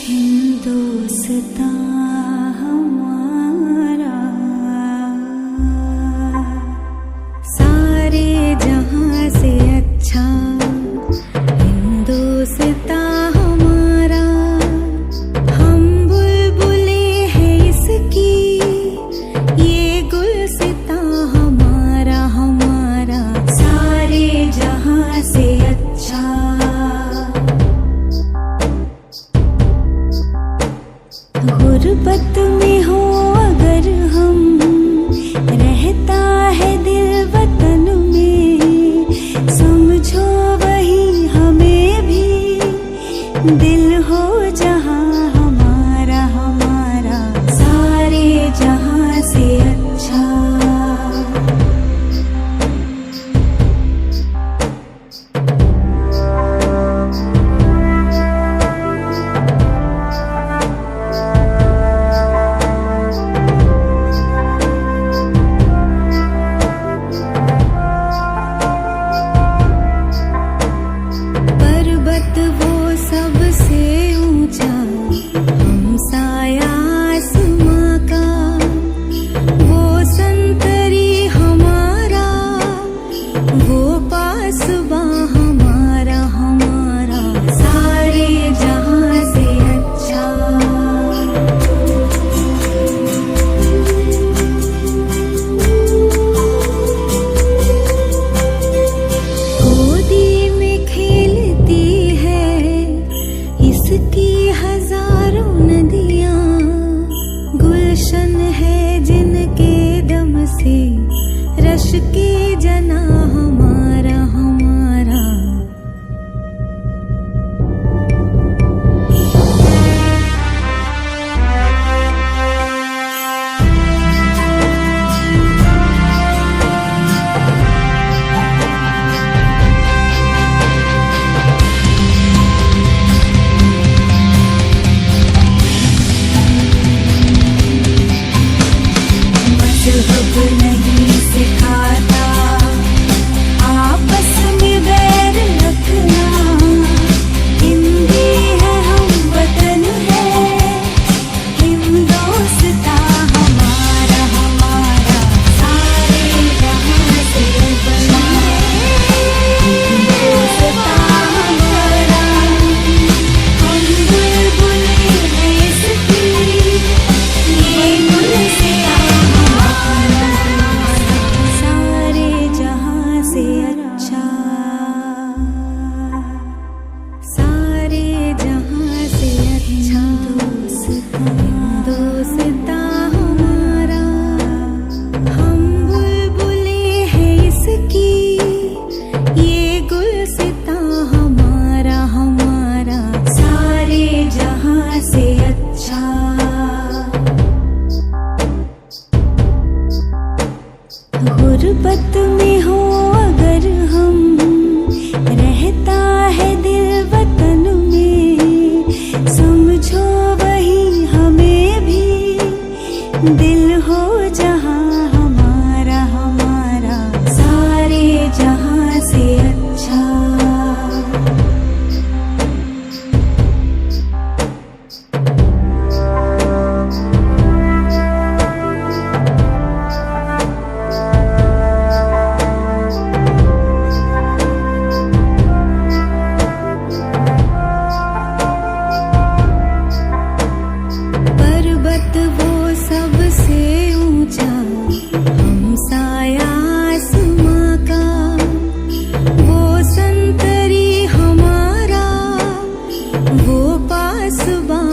हिंदुस्तान हमारा सारे जहां से अच्छा, हिंदुस्तान हमारा। हम बुलबुले हैं इसकी, ये गुलसितां हमारा हमारा सारे जहां से अच्छा। गुर्बत में हो अगर हम, रहता है दिल वतन में, समझो वही हमें भी, दिल हो जहां हमारा हमारा सारे जहां से अच्छा। रश के जना हमारा हमारा। मज़हब नहीं सिखाता आपस में बैर रखना, हिंदी है हम वतन है, हिंदुस्तान हमारा हमारा सारे जहां से अच्छा। हिंदुस्तान हमारा, हम बुलबुले हैं इसकी, ये गुलसितां सारे जहां से अच्छा, सारे जहां से अच्छा। हिंदुस्तान हमारा, हम बुलबुले हैं इसकी, ये गुलसितां हमारा हमारा सारे जहां से अच्छा। गुर्बत में हो अगर हम, रहता है दिल वतन में, समझो वही हमें भी, दिल हो जहां हमारा हमारा सारे जहां से अच्छा। पर्वत वो सबसे ऊंचा, हम साया आसमां का, वो संतरी हमारा, वो पासबां